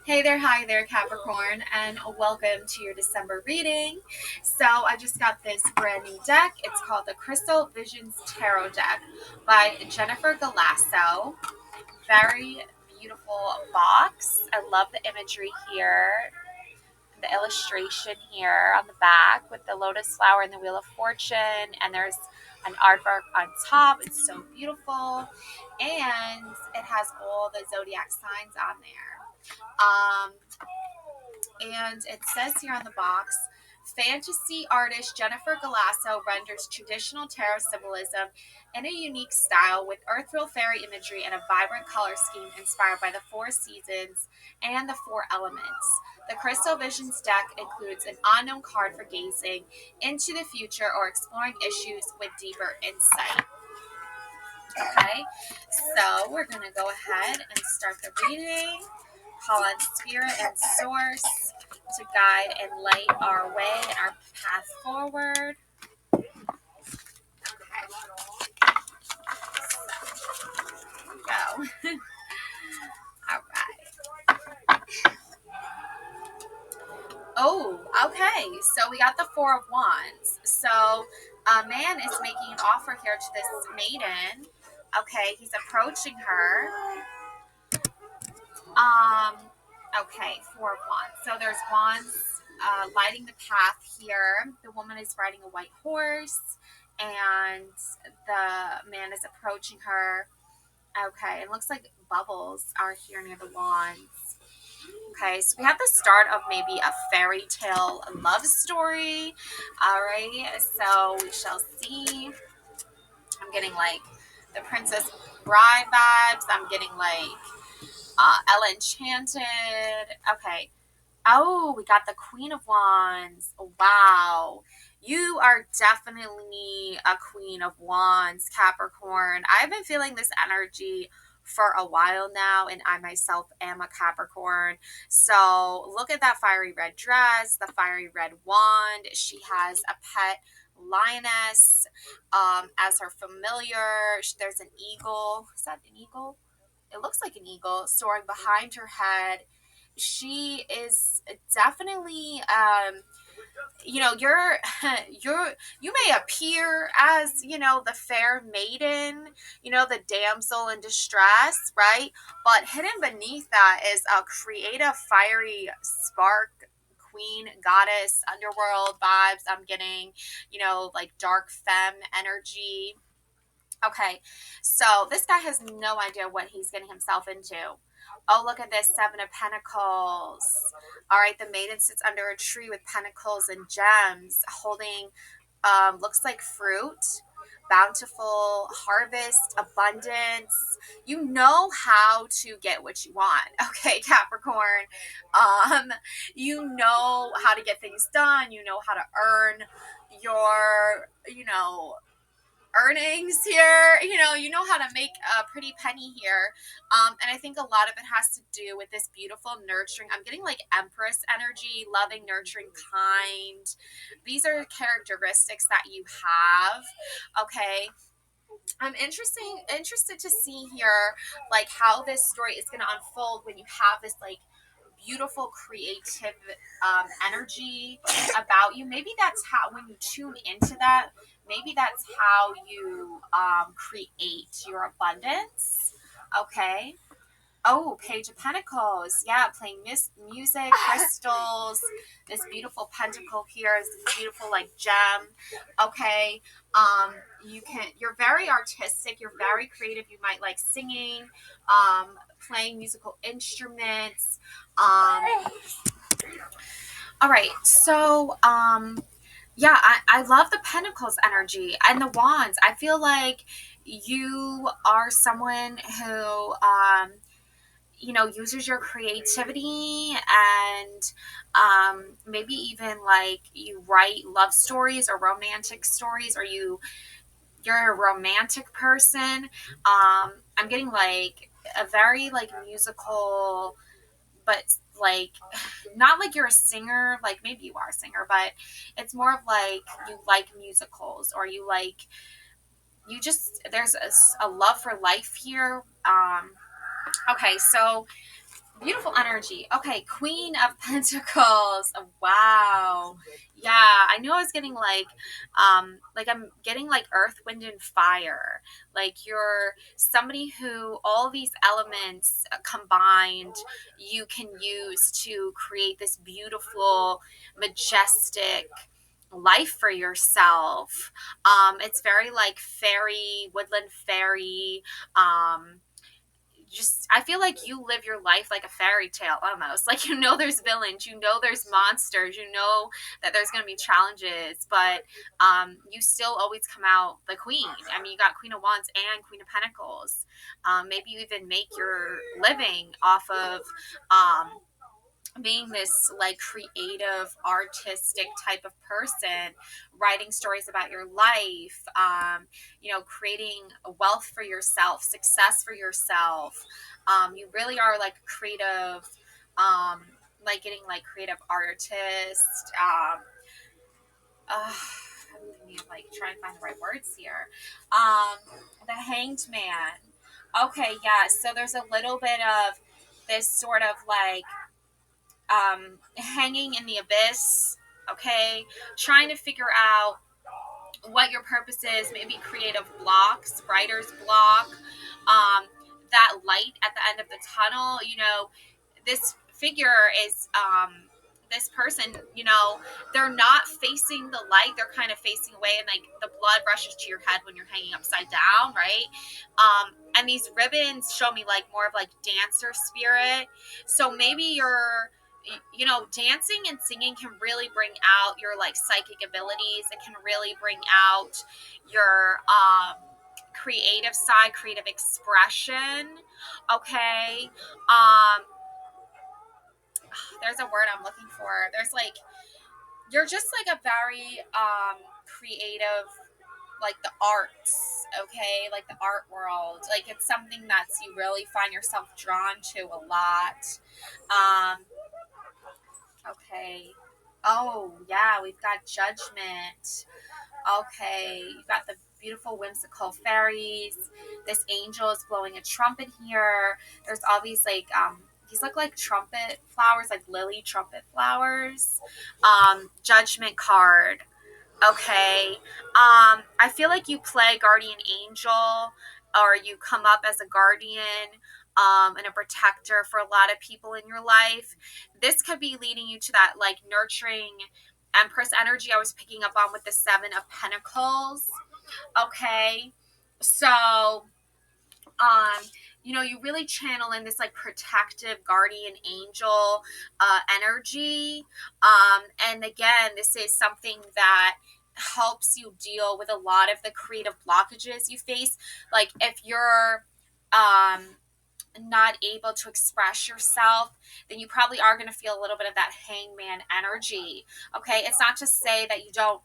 Hey there, hi there, Capricorn, and welcome to your December reading. So, I just got this brand new deck. It's called the Crystal Visions Tarot Deck by Jennifer Galasso. Very beautiful box. I love the imagery here, the illustration here on the back with the lotus flower and the Wheel of Fortune, and there's an aardvark on top. It's so beautiful, and it has all the zodiac signs on there. And it says here on the box, fantasy artist Jennifer Galasso renders traditional tarot symbolism in a unique style with earthreal fairy imagery and a vibrant color scheme inspired by the four seasons and the four elements. The Crystal Visions deck includes an unknown card for gazing into the future or exploring issues with deeper insight. Okay, so we're going to go ahead and start the reading. Call on spirit and source to guide and light our way and our path forward. Go. All right. Oh, okay. So we got the Four of Wands. So a man is making an offer here to this maiden. Okay, he's approaching her. Um, okay, Four of Wands. So there's wands lighting the path here. The woman is riding a white horse, and the man is approaching her. Okay, it looks like bubbles are here near the wands. Okay, so we have the start of maybe a fairy tale love story. All right, so we shall see. I'm getting like the Princess Bride vibes. I'm getting like Ella Enchanted. Okay. Oh, we got the Queen of Wands. Wow. You are definitely a Queen of Wands, Capricorn. I've been feeling this energy for a while now, and I myself am a Capricorn. So look at that fiery red dress, the fiery red wand. She has a pet lioness as her familiar. There's an eagle. Is that an eagle? It looks like an eagle soaring behind her head. She is definitely you may appear as the fair maiden, the damsel in distress, right? But hidden beneath that is a creative fiery spark, queen, goddess, underworld vibes. I'm getting like dark femme energy. Okay, so this guy has no idea what he's getting himself into. Oh, look at this, Seven of Pentacles. All right, the maiden sits under a tree with pentacles and gems, holding, looks like fruit, bountiful harvest, abundance. You know how to get what you want, okay, Capricorn. Um, you know how to get things done. You know how to earn your, earnings here. You know how to make a pretty penny here. And I think a lot of it has to do with this beautiful nurturing. I'm getting like Empress energy, loving, nurturing, kind. These are characteristics that you have. Okay, I'm interested to see here like how this story is going to unfold when you have this like beautiful creative energy about you. Maybe that's how, when you tune into that, maybe that's how you create your abundance. Okay. Oh, Page of Pentacles. Yeah, playing music, crystals. This beautiful pentacle here is this beautiful like gem. Okay. You're very artistic, you're very creative. You might like singing, playing musical instruments. All right. So, yeah, I love the Pentacles energy and the Wands. I feel like you are someone who uses your creativity and maybe even like you write love stories or romantic stories, or you're a romantic person. I'm getting like a very like musical, but like not like you're a singer, like maybe you are a singer, but it's more of like you like musicals, or you just there's a love for life here. Okay, so Beautiful energy. Okay, Queen of Pentacles. Wow. Yeah, I knew I was getting like I'm getting like earth, wind, and fire. Like you're somebody who all these elements combined you can use to create this beautiful, majestic life for yourself. It's very like fairy, woodland fairy. Just I feel like you live your life like a fairy tale almost. Like there's villains, there's monsters, that there's going to be challenges, but you still always come out the queen. I mean, you got Queen of Wands and Queen of Pentacles. Maybe you even make your living off of being this like creative artistic type of person, writing stories about your life, creating wealth for yourself, success for yourself. You really are like creative, like getting like creative artist. I'm thinking of like trying to find the right words here. The Hanged Man. Okay, yeah, so there's a little bit of this sort of like hanging in the abyss, okay, trying to figure out what your purpose is, maybe creative blocks, writer's block, that light at the end of the tunnel. This figure is this person, they're not facing the light, they're kind of facing away, and like the blood rushes to your head when you're hanging upside down, right? And these ribbons show me like more of like dancer spirit. So maybe you're dancing and singing can really bring out your like psychic abilities. It can really bring out your creative side, creative expression. Okay. There's a word I'm looking for. There's like you're just like a very creative, like the arts, okay, like the art world. Like it's something that's you really find yourself drawn to a lot. Um, okay. Oh yeah, we've got Judgment. Okay, you've got the beautiful whimsical fairies. This angel is blowing a trumpet here. There's all these like these look like trumpet flowers, like lily trumpet flowers. Judgment card. Okay. I feel like you play guardian angel, or you come up as a guardian and a protector for a lot of people in your life. This could be leading you to that like nurturing Empress energy I was picking up on with the Seven of Pentacles. Okay. So you really channel in this like protective guardian angel energy. And again, this is something that helps you deal with a lot of the creative blockages you face. Like if you're not able to express yourself, then you probably are going to feel a little bit of that hangman energy. Okay. It's not to say that you don't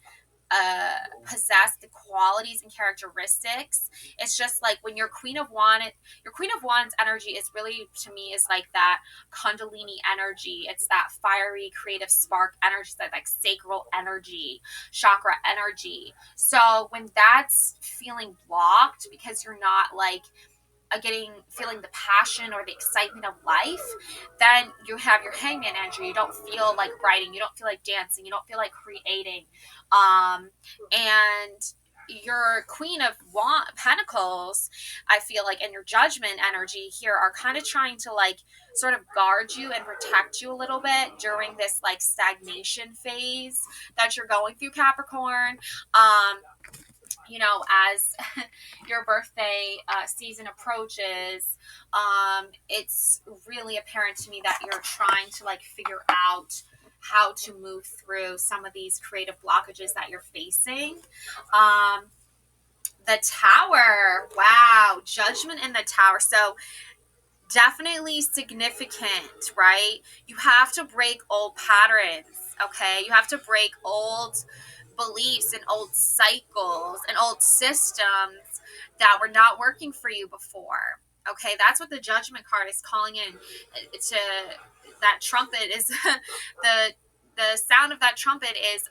possess the qualities and characteristics. It's just like when your Queen of Wands energy is really, to me, is like that Kundalini energy. It's that fiery, creative spark energy, that like sacral energy, chakra energy. So when that's feeling blocked because you're not like feeling the passion or the excitement of life, then you have your hangman energy. You don't feel like writing, you don't feel like dancing, you don't feel like creating. And your Queen of Pentacles, I feel like, and your Judgment energy here are kind of trying to like sort of guard you and protect you a little bit during this like stagnation phase that you're going through, Capricorn. As your birthday season approaches, it's really apparent to me that you're trying to like figure out how to move through some of these creative blockages that you're facing. The Tower. Wow. Judgment in the Tower. So definitely significant, right? You have to break old patterns, okay? You have to break old beliefs and old cycles and old systems that were not working for you before. Okay, that's what the Judgment card is calling in to. That trumpet is the the sound of that trumpet is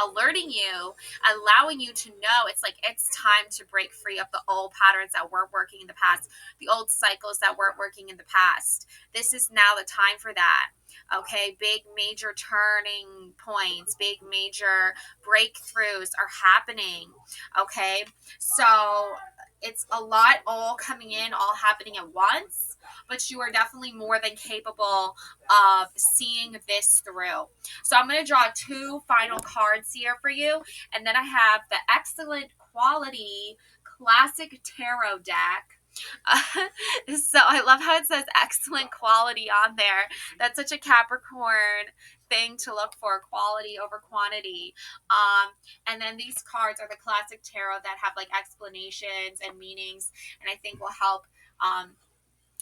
alerting you, allowing you to know it's like it's time to break free of the old patterns that weren't working in the past, the old cycles that weren't working in the past. This is now the time for that. Okay, big major turning points, big major breakthroughs are happening. Okay, so it's a lot all coming in, all happening at once, but you are definitely more than capable of seeing this through. So I'm going to draw 2 final cards here for you, and then I have the excellent quality classic tarot deck. So I love how it says excellent quality on there. That's such a Capricorn thing to look for, quality over quantity. And then these cards are the classic tarot that have like explanations and meanings, and I think will help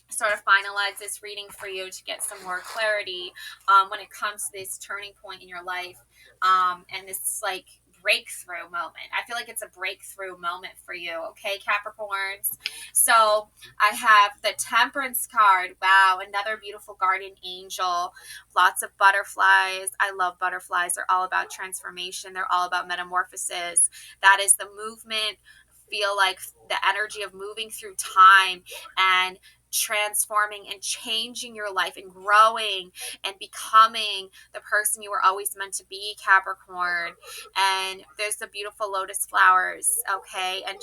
sort of finalize this reading for you to get some more clarity when it comes to this turning point in your life, and this like breakthrough moment. I feel like it's a breakthrough moment for you, okay, Capricorns? So I have the Temperance card. Wow, another beautiful guardian angel. Lots of butterflies. I love butterflies. They're all about transformation. They're all about metamorphosis. That is the movement. Feel like the energy of moving through time and transforming and changing your life and growing and becoming the person you were always meant to be, Capricorn. And there's the beautiful lotus flowers, okay? And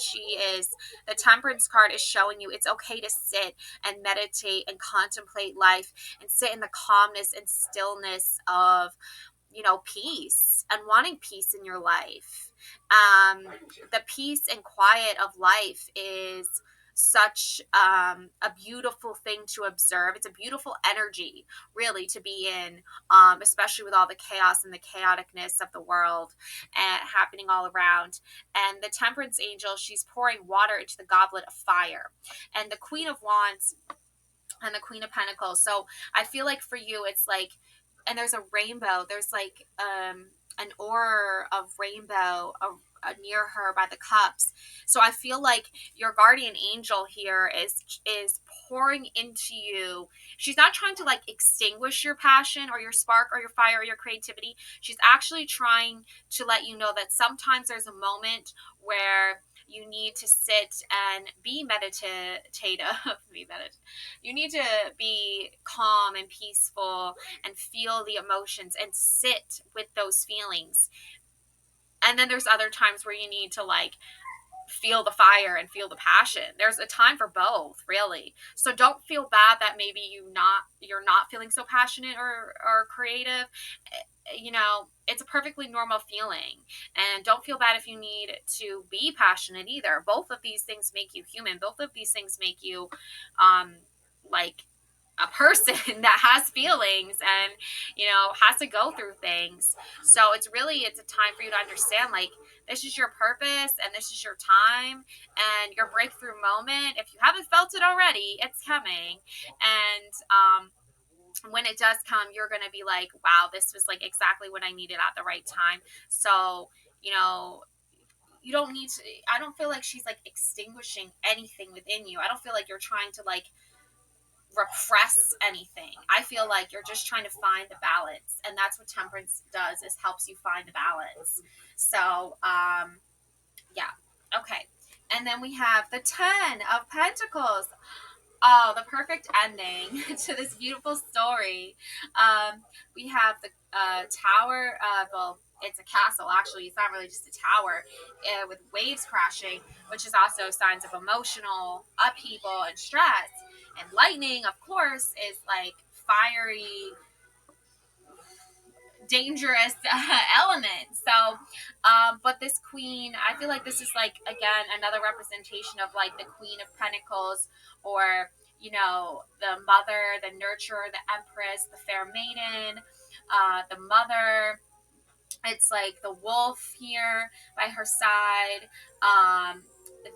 the Temperance card is showing you it's okay to sit and meditate and contemplate life and sit in the calmness and stillness of, peace and wanting peace in your life. The peace and quiet of life is such a beautiful thing to observe. It's a beautiful energy, really, to be in, especially with all the chaos and the chaoticness of the world happening all around. And the Temperance angel, she's pouring water into the goblet of fire. And the Queen of Wands and the Queen of Pentacles. So I feel like for you, it's like, and there's a rainbow. There's like an aura of rainbow near her by the cups. So I feel like your guardian angel here is pouring into you. She's not trying to like extinguish your passion or your spark or your fire or your creativity. She's actually trying to let you know that sometimes there's a moment where you need to sit and be meditative. You need to be calm and peaceful and feel the emotions and sit with those feelings. And then there's other times where you need to like feel the fire and feel the passion. There's a time for both, really. So don't feel bad that maybe you're not feeling so passionate or creative. It's a perfectly normal feeling. And don't feel bad if you need to be passionate either. Both of these things make you human. Both of these things make you like a person that has feelings and has to go through things. So it's a time for you to understand, like, this is your purpose and this is your time and your breakthrough moment. If you haven't felt it already, it's coming. And when it does come, you're going to be like, wow, this was like exactly what I needed at the right time. So, you don't need to, I don't feel like she's like extinguishing anything within you. I don't feel like you're trying to like repress anything. I feel like you're just trying to find the balance, and that's what Temperance does, is helps you find the balance. So yeah, okay. And then we have the 10 of Pentacles. Oh, the perfect ending to this beautiful story. We have the tower. Well, it's a castle, actually. It's not really just a tower with waves crashing, which is also signs of emotional upheaval and stress. And lightning, of course, is like fiery, dangerous element. So, but this queen, I feel like this is like, again, another representation of like the Queen of Pentacles, or the mother, the nurturer, the empress, the fair maiden, the mother. It's like the wolf here by her side,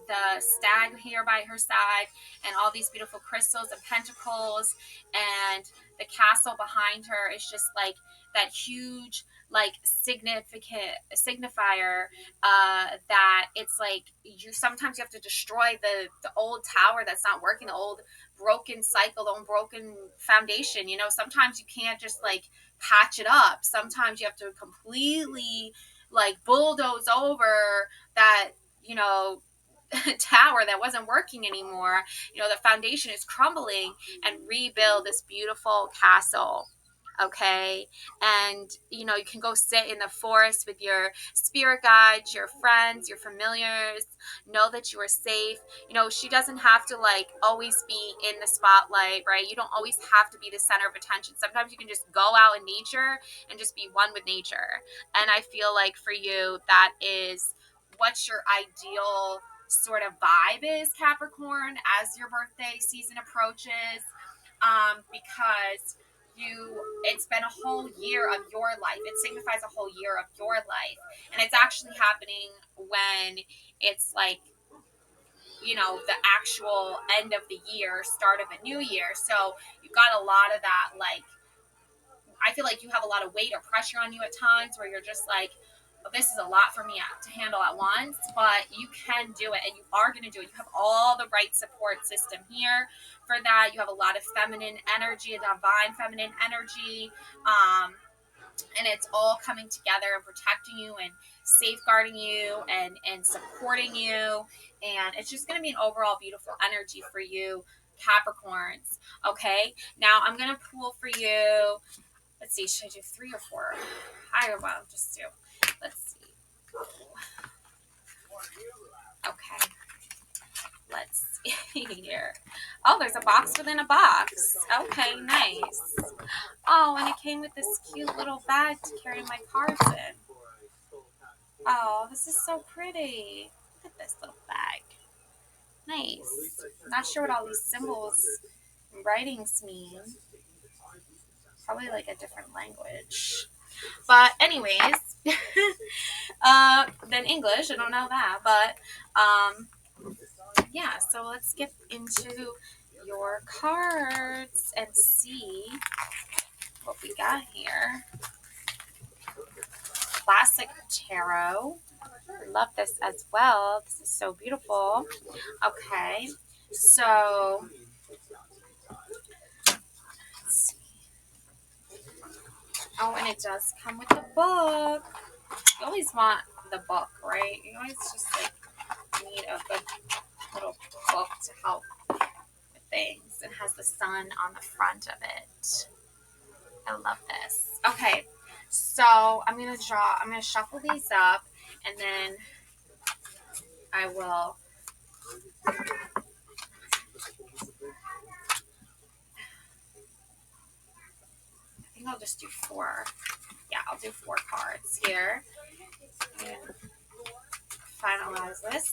the stag here by her side, and all these beautiful crystals and pentacles. And the castle behind her is just like that huge like signifier that it's like sometimes you have to destroy the old tower that's not working, the old broken cycle, the old broken foundation. You know, sometimes you can't just like patch it up. Sometimes you have to completely like bulldoze over that, you know, tower that wasn't working anymore. You know, the foundation is crumbling, and rebuild this beautiful castle. Okay. And you know, you can go sit in the forest with your spirit guides, your friends, your familiars. Know that you are safe. You know, she doesn't have to like always be in the spotlight, right? You don't always have to be the center of attention. Sometimes you can just go out in nature and just be one with nature. And I feel like for you, that is what your ideal sort of vibe is, Capricorn, as your birthday season approaches. Because it's been a whole year of your life. It signifies a whole year of your life. And it's actually happening when it's like, you know, the actual end of the year, start of a new year. So you've got a lot of that, like, I feel like you have a lot of weight or pressure on you at times where you're just like, oh, this is a lot for me to handle at once, but you can do it, and you are going to do it. You have all the right support system here for that. You have a lot of feminine energy, a divine feminine energy. And it's all coming together and protecting you and safeguarding you and supporting you. And it's just going to be an overall beautiful energy for you, Capricorns. Okay. Now I'm going to pull for you. Let's see, should I do 3 or 4? Well, just 2. Let's see. Okay. Let's see here. Oh, there's a box within a box. Okay, nice. Oh, and it came with this cute little bag to carry my cards in. Oh, this is so pretty. Look at this little bag. Nice. Not sure what all these symbols and writings mean. Probably like a different language. But anyways, then English, I don't know that, but yeah, so let's get into your cards and see what we got here. Classic tarot. Love this as well. This is so beautiful. Okay, so let's see. Oh, and it does come with the book. You always want the book, right? You always just like need a good little book to help with things. It has the sun on the front of it. I love this. Okay, so I'm gonna shuffle these up, and then I will. I think I'll just do 4. Yeah, I'll do 4 cards here. And finalize this.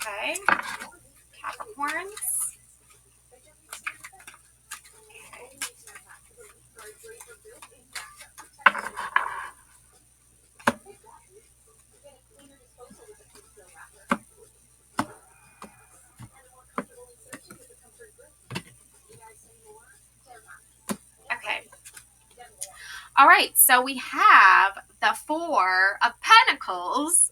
Okay, Capricorns. Okay. All right, so we have the 4 of Pentacles.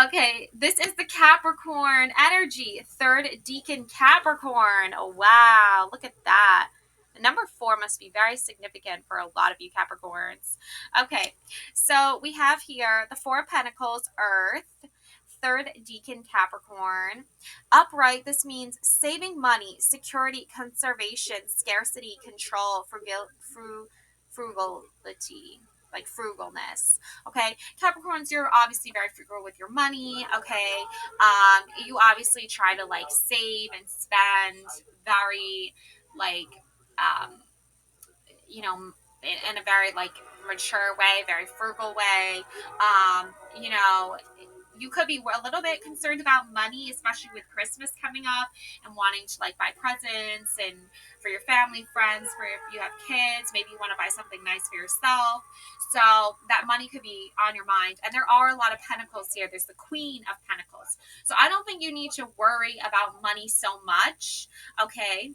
Okay, this is the Capricorn energy, 3rd Deacon Capricorn. Oh, wow, look at that. The number 4 must be very significant for a lot of you Capricorns. Okay, so we have here the 4 of Pentacles, Earth, 3rd Deacon Capricorn. Upright, this means saving money, security, conservation, scarcity, control, frugality, like frugalness. Okay, Capricorns, you're obviously very frugal with your money. Okay, you obviously try to like save and spend very like you know, in a very like mature way, very frugal way. You know, you could be a little bit concerned about money, especially with Christmas coming up and wanting to like buy presents and for your family, friends, for if you have kids, maybe you want to buy something nice for yourself. So that money could be on your mind. And there are a lot of pentacles here. There's the Queen of Pentacles. So I don't think you need to worry about money so much. Okay.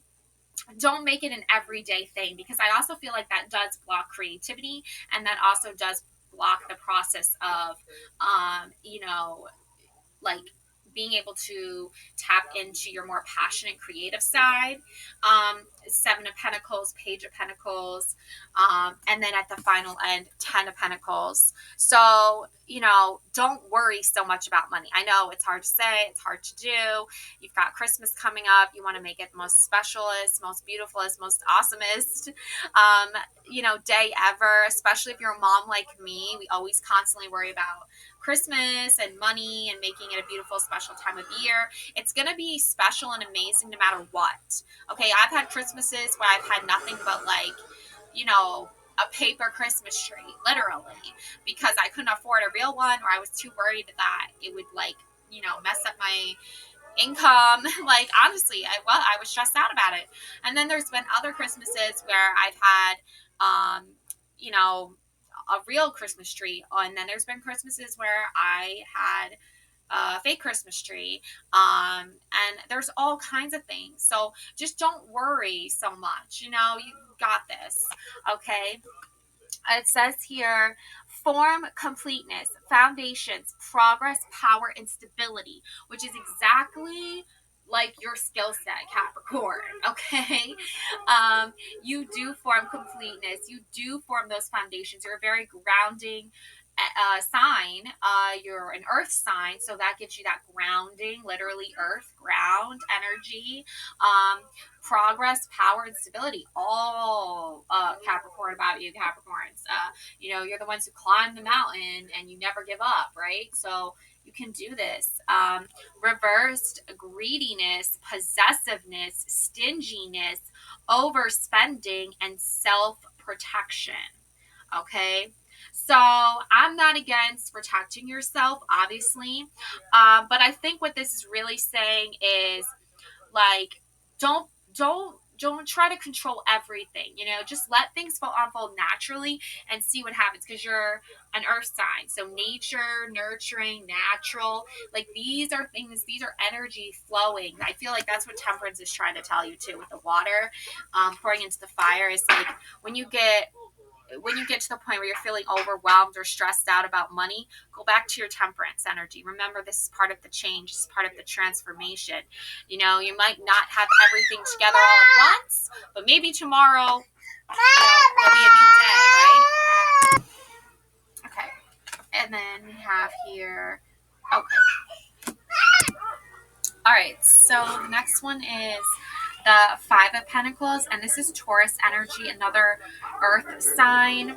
Don't make it an everyday thing, because I also feel like that does block creativity, and that also does block the process of, you know, like being able to tap into your more passionate creative side. Seven of Pentacles, Page of Pentacles, and then at the final end, 10 of Pentacles. So, you know, don't worry so much about money. I know it's hard to say, it's hard to do. You've got Christmas coming up. You want to make it the most specialist, most beautifulest, most awesomest, you know, day ever, especially if you're a mom like me. We always constantly worry about Christmas and money and making it a beautiful, special time of year. It's going to be special and amazing no matter what. Okay, I've had Christmases where I've had nothing but, like, you know, a paper Christmas tree, literally, because I couldn't afford a real one, or I was too worried that it would, like, you know, mess up my income. Like, honestly, I was stressed out about it. And then there's been other Christmases where I've had, you know, a real Christmas tree. And then there's been Christmases where I had a fake Christmas tree. And there's all kinds of things. So just don't worry so much. You know, you got this. Okay. It says here, form, completeness, foundations, progress, power, and stability, which is exactly like your skill set, Capricorn. Okay. You do form completeness. You do form those foundations. You're a very grounding sign. You're an earth sign, so that gives you that grounding, literally earth ground energy. Progress, power, and stability, all Capricorn about you, Capricorns. You know, you're the ones who climb the mountain and you never give up, right? So you can do this. Reversed greediness, possessiveness, stinginess, overspending, and self-protection. Okay. So I'm not against protecting yourself, obviously. But I think what this is really saying is, like, don't try to control everything. You know, just let things unfold naturally and see what happens, because you're an earth sign, so nature, nurturing, natural, like these are things, these are energy flowing. I feel like that's what temperance is trying to tell you too, with the water pouring into the fire. Is like, when you get to the point where you're feeling overwhelmed or stressed out about money, go back to your temperance energy. Remember, this is part of the change, this is part of the transformation. You know, you might not have everything together all at once, but maybe tomorrow, you know, will be a new day, right? Okay. And then we have here, okay. All right, so the next one is the Five of Pentacles, and this is Taurus energy, another earth sign.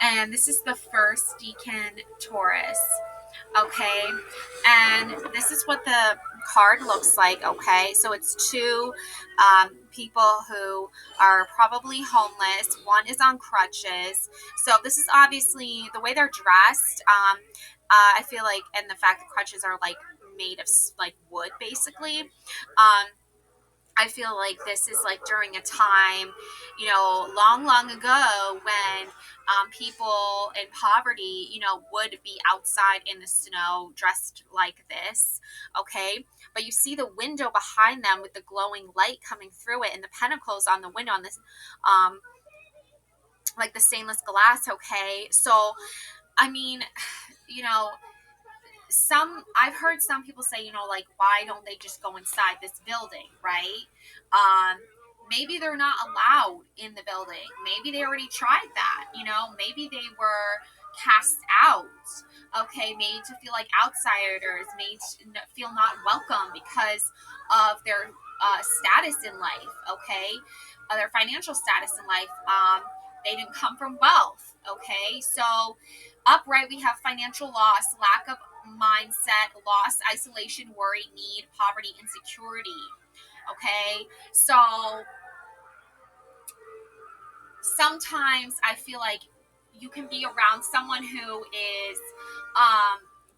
And this is the first decan Taurus. Okay, and this is what the card looks like. Okay, so it's two people who are probably homeless. One is on crutches. So this is obviously the way they're dressed. I feel like, and the fact that crutches are like made of like wood, basically. I feel like this is like during a time, you know, long, long ago, when people in poverty, you know, would be outside in the snow dressed like this. Okay. But you see the window behind them with the glowing light coming through it, and the pentacles on the window on this, like the stainless glass. Okay. So, I mean, you know, I've heard some people say, you know, like, why don't they just go inside this building, right? Maybe they're not allowed in the building. Maybe they already tried that, you know, maybe they were cast out. Okay, made to feel like outsiders, made to feel not welcome because of their status in life. Okay, their financial status in life. They didn't come from wealth. Okay, so upright, we have financial loss, lack of mindset, loss, isolation, worry, need, poverty, insecurity. Okay, so sometimes I feel like you can be around someone who is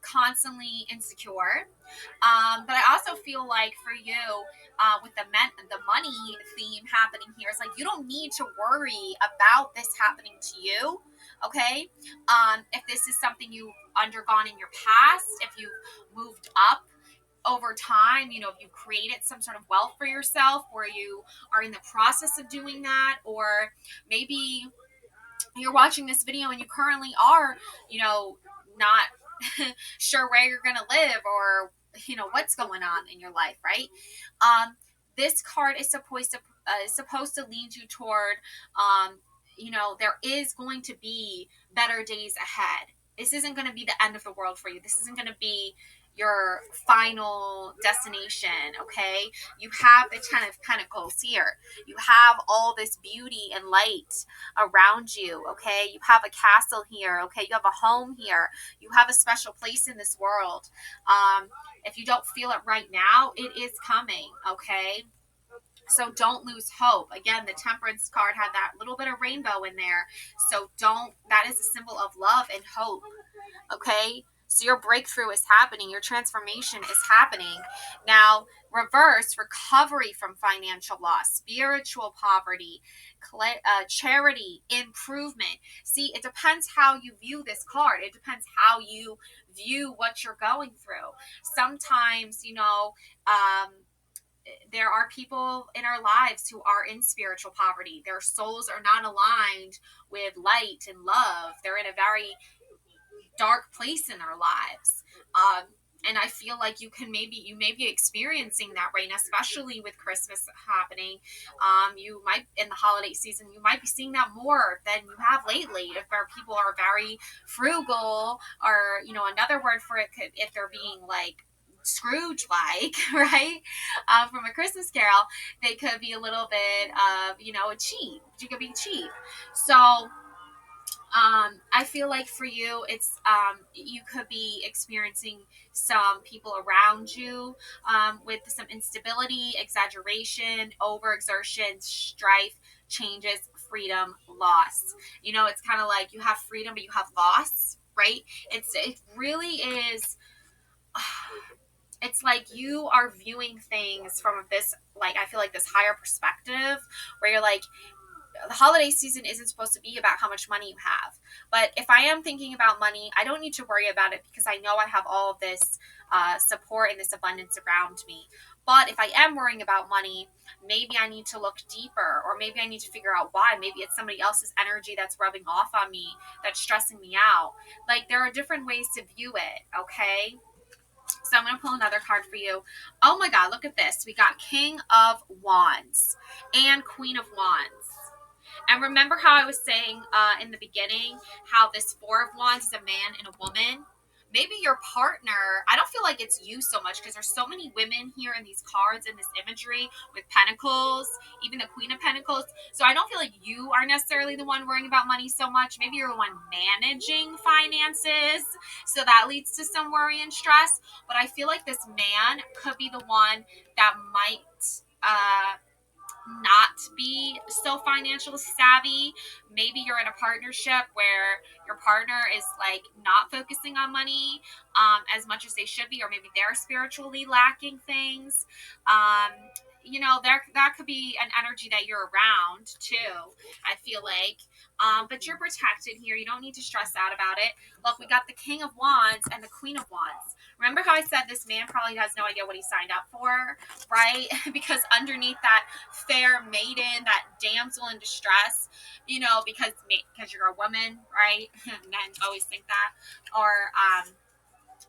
constantly insecure, but I also feel like for you, with the money theme happening here, it's like you don't need to worry about this happening to you. Okay, if this is something you've undergone in your past, if you've moved up over time, you know, if you created some sort of wealth for yourself, or you are in the process of doing that, or maybe you're watching this video and you currently are, not sure where you're going to live, or, what's going on in your life, right? This card is supposed to lead you toward, there is going to be better days ahead. This isn't going to be the end of the world for you. This isn't going to be your final destination, okay? You have the Ten of Pentacles here. You have all this beauty and light around you, okay? You have a castle here, okay? You have a home here. You have a special place in this world. If you don't feel it right now, it is coming, okay? So don't lose hope. Again, the Temperance card had that little bit of rainbow in there. So that is a symbol of love and hope. Okay? So your breakthrough is happening. Your transformation is happening. Now, reverse, recovery from financial loss, spiritual poverty, charity, improvement. See, it depends how you view this card. It depends how you view what you're going through. Sometimes, there are people in our lives who are in spiritual poverty. Their souls are not aligned with light and love. They're in a very dark place in their lives. And I feel like you may be experiencing that right now, especially with Christmas happening. You might, in the holiday season, you might be seeing that more than you have lately. If our people are very frugal, or another word for it could, if they're being like Scrooge like, right? From A Christmas Carol, they could be a little bit of, a cheap. You could be cheap. So I feel like for you, it's you could be experiencing some people around you with some instability, exaggeration, overexertion, strife, changes, freedom, loss. It's kind of like you have freedom, but you have loss, right? It really is. It's like you are viewing things from this, like, I feel like this higher perspective, where you're like, the holiday season isn't supposed to be about how much money you have. But if I am thinking about money, I don't need to worry about it, because I know I have all of this support and this abundance around me. But if I am worrying about money, maybe I need to look deeper, or maybe I need to figure out why. Maybe it's somebody else's energy that's rubbing off on me, that's stressing me out. Like, there are different ways to view it, okay? So I'm going to pull another card for you. Oh my God, look at this. We got King of Wands and Queen of Wands. And remember how I was saying in the beginning, how this Four of Wands is a man and a woman? Maybe your partner, I don't feel like it's you so much, because there's so many women here in these cards, in this imagery with Pentacles, even the Queen of Pentacles. So I don't feel like you are necessarily the one worrying about money so much. Maybe you're the one managing finances, so that leads to some worry and stress. But I feel like this man could be the one that might not be so financially savvy. Maybe you're in a partnership where your partner is like not focusing on money as much as they should be, or maybe they're spiritually lacking things. That could be an energy that you're around too, I feel like. But you're protected here. You don't need to stress out about it. Look, we got the King of Wands and the Queen of Wands. Remember how I said this man probably has no idea what he signed up for, right? Because underneath that fair maiden, that damsel in distress, because you're a woman, right? Men always think that. Or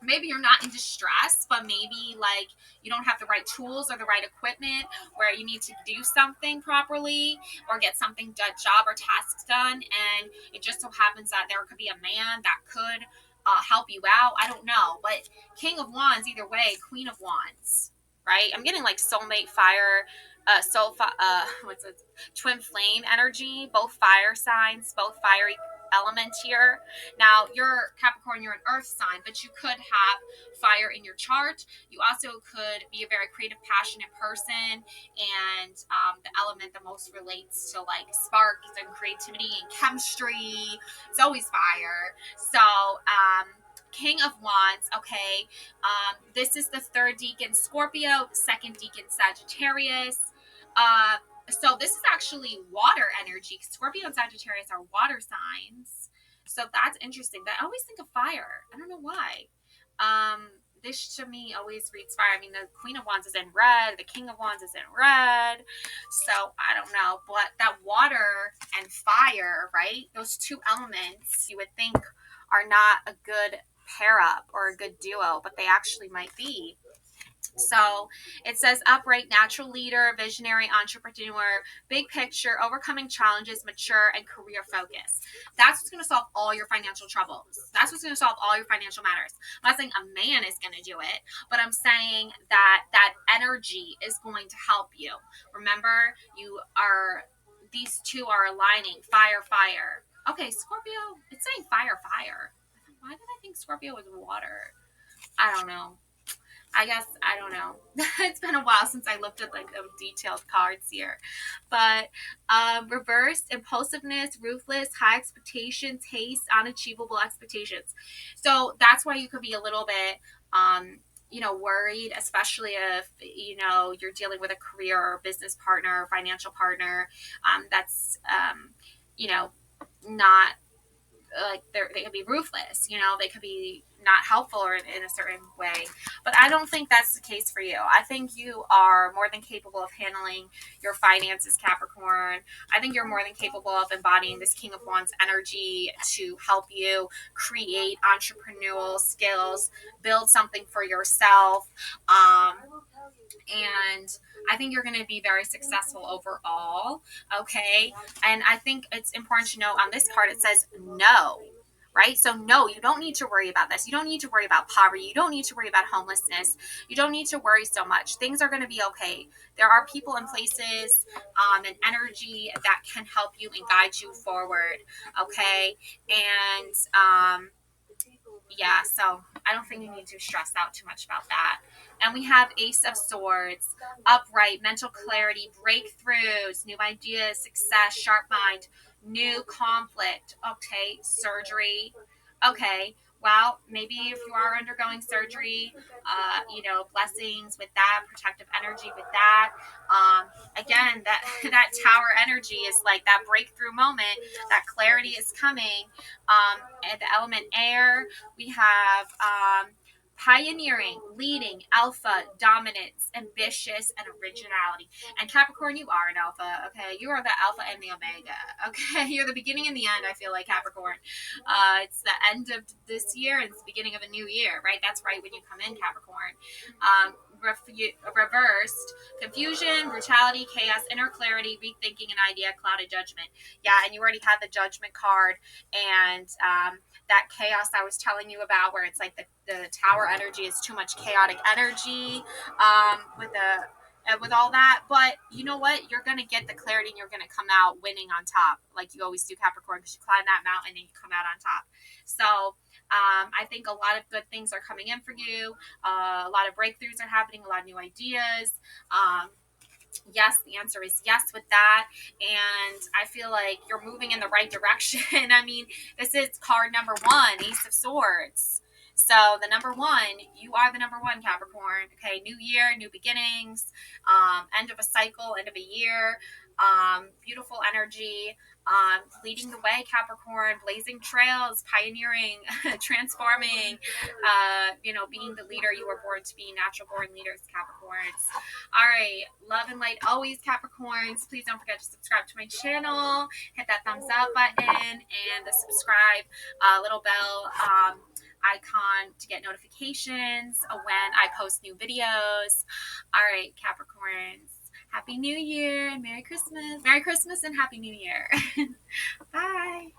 maybe you're not in distress, but maybe like you don't have the right tools or the right equipment, where you need to do something properly or get something done, job or tasks done, and it just so happens that there could be a man that could help you out. I don't know, but King of Wands, either way, Queen of Wands, right? I'm getting like soulmate, fire, what's it? Twin flame energy, both fire signs, both fiery element here. Now, you're Capricorn, you're an earth sign, but you could have fire in your chart. You also could be a very creative, passionate person, and the element that most relates to like sparks and creativity and chemistry, it's always fire. So King of Wands, okay. This is the third decan Scorpio, the second decan Sagittarius. So this is actually water energy. Scorpio and Sagittarius are water signs. So that's interesting. But I always think of fire. I don't know why. This to me always reads fire. I mean, the Queen of Wands is in red. The King of Wands is in red. So I don't know. But that water and fire, right? Those two elements you would think are not a good pair up or a good duo, but they actually might be. So it says upright, natural leader, visionary, entrepreneur, big picture, overcoming challenges, mature, and career focus. That's what's going to solve all your financial troubles. That's what's going to solve all your financial matters. I'm not saying a man is going to do it, but I'm saying that that energy is going to help you. Remember, these two are aligning. Fire, fire. Okay, Scorpio, it's saying fire, fire. Why did I think Scorpio was water? I don't know. I guess I don't know. It's been a while since I looked at like the detailed cards here, but reversed impulsiveness, ruthless, high expectations, haste, unachievable expectations. So that's why you could be a little bit, worried, especially if you're dealing with a career or business partner, or financial partner that's not like they could be ruthless, they could be not helpful or in a certain way. But I don't think that's the case for you. I think you are more than capable of handling your finances, Capricorn. I think you're more than capable of embodying this King of Wands energy to help you create entrepreneurial skills, build something for yourself. And I think you're going to be very successful overall. Okay. And I think it's important to know on this card, it says no, right? So, no, you don't need to worry about this. You don't need to worry about poverty. You don't need to worry about homelessness. You don't need to worry so much. Things are going to be okay. There are people and places and energy that can help you and guide you forward. Okay. And, yeah, so I don't think you need to stress out too much about that. And we have Ace of Swords, upright, mental clarity, breakthroughs, new ideas, success, sharp mind, new conflict. Okay, surgery. Okay, well, maybe if you are undergoing surgery, blessings with that, protective energy with that. Again, that that tower energy is like that breakthrough moment. That clarity is coming. And the element air, we have pioneering, leading, alpha, dominance, ambitious, and originality. And Capricorn, you are an alpha, okay? You are the alpha and the omega, okay? You're the beginning and the end, I feel like, Capricorn. It's the end of this year and it's the beginning of a new year, right? That's right when you come in, Capricorn. Reversed, confusion, brutality, chaos, inner clarity, rethinking an idea, clouded judgment. Yeah, and you already had the judgment card and that chaos I was telling you about where it's like the tower energy is too much chaotic energy with all that. But you know what? You're going to get the clarity and you're going to come out winning on top like you always do, Capricorn, because you climb that mountain and you come out on top. So I think a lot of good things are coming in for you. A lot of breakthroughs are happening, a lot of new ideas. Yes, the answer is yes with that. And I feel like you're moving in the right direction. I mean, this is card number one, Ace of Swords. So the number one, you are the number one, Capricorn. Okay, new year, new beginnings, end of a cycle, end of a year, beautiful energy, leading the way, Capricorn, blazing trails, pioneering, transforming, being the leader you were born to be, natural born leaders, Capricorns. All right, love and light always, Capricorns. Please don't forget to subscribe to my channel, hit that thumbs up button and the subscribe little bell icon to get notifications when I post new videos. All right, Capricorns. Happy New Year and Merry Christmas. Merry Christmas and Happy New Year. Bye.